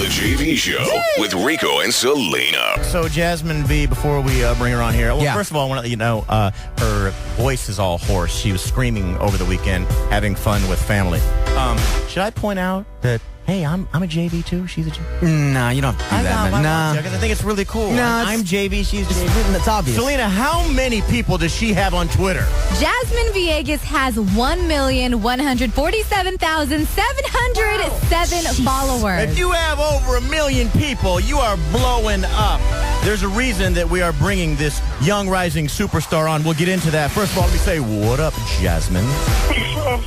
The JV Show with Rico and Selena. So Jasmine V, before we bring her on here, well, first of all, I want to let you know her voice is all hoarse. She was screaming over the weekend, having fun with family. Should I point out that, hey, I'm a JV too? She's a JV? Nah, you don't have to do that, man. Nah. Because I think it's really cool. Nah, I'm JV, she's JV. That's obvious. Selena, how many people does she have on Twitter? Jasmine Villegas has 1,147,707 followers. If you have over 1 million people, you are blowing up. There's a reason that we are bringing this young rising superstar on. We'll get into that. First of all, let me say, what up, Jasmine?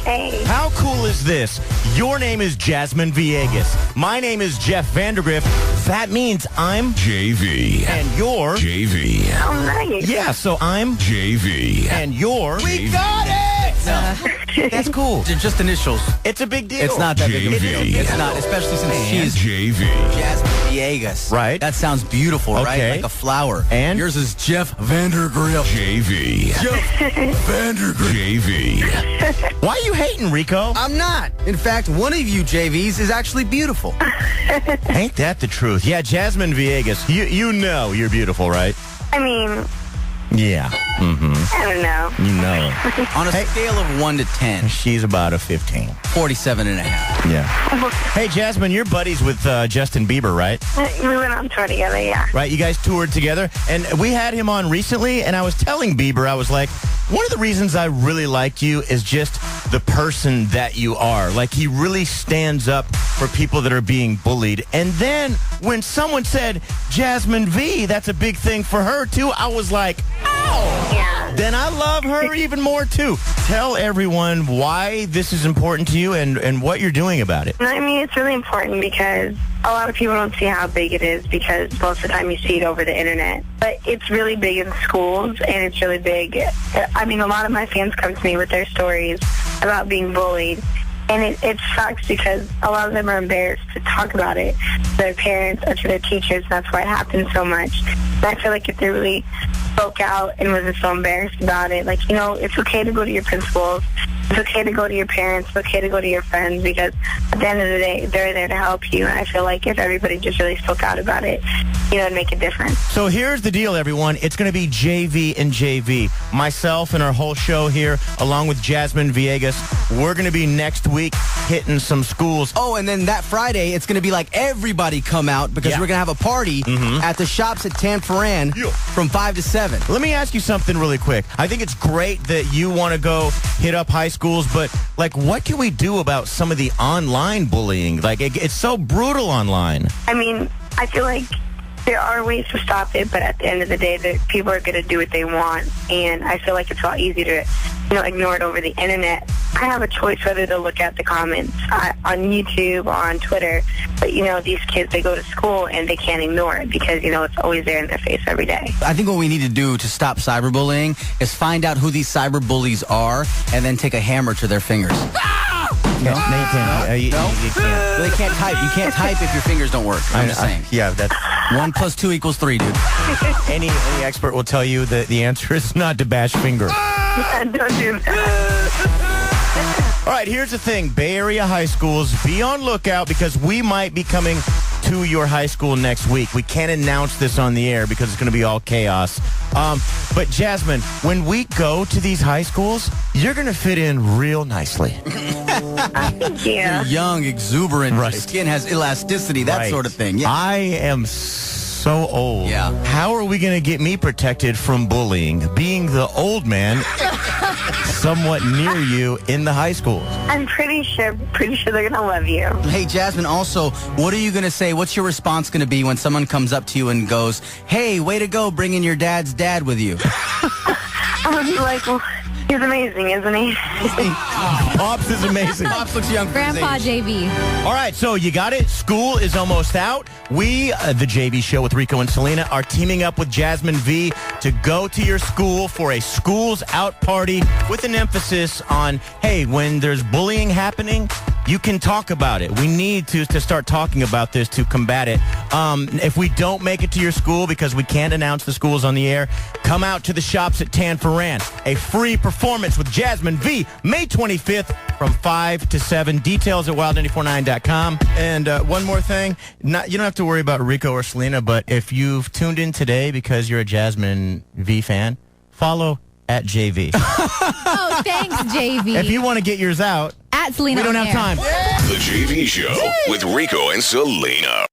Hey. How cool is this? Your name is Jasmine Villegas. My name is Jeff Vandergriff. That means I'm JV. And you're JV. Oh, nice. Yeah, so I'm JV. and you're JV. We got it! That's cool. They're just initials. It's a big deal. It's not that big of a JV. deal. It's not, especially since she's JV. Jasmine Villegas. Right. That sounds beautiful, right? Okay. Like a flower. And? Yours is Jeff Vandergriff. JV. Jeff Vandergriff. JV. Why are you hating, Rico? I'm not. In fact, one of you JVs is actually beautiful. Ain't that the truth? Yeah, Jasmine Villegas, you know you're beautiful, right? I mean, Yeah. Mm-hmm. I don't know. You know. On a scale of 1 to 10, She's about a 15. 47 and a half. Yeah. Hey, Jasmine, you're buddies with Justin Bieber, right? We went on tour together, yeah. Right, you guys toured together, and we had him on recently, and I was telling Bieber, I was like, one of the reasons I really like you is just the person that you are. Like, he really stands up for people that are being bullied. And then when someone said, Jasmine V, that's a big thing for her, too, I was like, oh! Yeah. Then I love her even more, too. Tell everyone why this is important to you and what you're doing about it. I mean, it's really important because a lot of people don't see how big it is because most of the time you see it over the internet. But it's really big in schools, and it's really big. I mean, a lot of my fans come to me with their stories about being bullied. And it sucks because a lot of them are embarrassed to talk about it to their parents or to their teachers. That's why it happens so much. And I feel like if they really spoke out and wasn't so embarrassed about it, like, you know, it's okay to go to your principals. It's okay to go to your parents. It's okay to go to your friends because at the end of the day, they're there to help you. And I feel like if everybody just really spoke out about it, you know, it'd make a difference. So here's the deal, everyone. It's going to be JV and JV. Myself and our whole show here, along with Jasmine Villegas, we're going to be next week hitting some schools. Oh, and then that Friday, it's going to be like everybody come out because we're going to have a party at the shops at Tanforan from 5 to 7. Let me ask you something really quick. I think it's great that you want to go hit up high schools, but, like, what can we do about some of the online bullying? Like, it's so brutal online. I mean, I feel like there are ways to stop it, but at the end of the day, people are going to do what they want, and I feel like it's a lot easier to, you know, ignore it over the internet. I have a choice whether to look at the comments on YouTube or on Twitter, but, you know, these kids, they go to school and they can't ignore it because, you know, it's always there in their face every day. I think what we need to do to stop cyberbullying is find out who these cyberbullies are and then take a hammer to their fingers. No, you can't. You can't. Well, they can't type. You can't type if your fingers don't work. I'm just saying. Yeah, that's... 1 + 2 = 3, dude. Any expert will tell you that the answer is not to bash finger. Don't do that. All right, here's the thing. Bay Area high schools, be on lookout because we might be coming to your high school next week. We can't announce this on the air because it's going to be all chaos. But, Jasmine, when we go to these high schools, you're going to fit in real nicely. Yeah. You're young, exuberant. Right. Your skin has elasticity, that Right. sort of thing. Yeah. I am so old. Yeah. How are we going to get me protected from bullying, being the old man somewhat near you in the high school? I'm pretty sure they're going to love you. Hey, Jasmine, also, what are you going to say? What's your response going to be when someone comes up to you and goes, hey, way to go bringing your dad's dad with you? I'm going to be like, well, he's amazing, isn't he? Pops is amazing. Pops looks young for his Grandpa age. JV. All right, so you got it. School is almost out. We, the JV Show with Rico and Selena, are teaming up with Jasmine V to go to your school for a schools out party with an emphasis on, hey, when there's bullying happening, you can talk about it. We need to start talking about this to combat it. If we don't make it to your school because we can't announce the schools on the air, come out to the shops at Tanforan. A free performance with Jasmine V, May 25th from 5 to 7. Details at wild949.com. And one more thing, you don't have to worry about Rico or Selena, but if you've tuned in today because you're a Jasmine V fan, follow at JV. Oh, thanks, JV. If you want to get yours out, At Selena we don't on have air. time. The JV Show with Rico and Selena.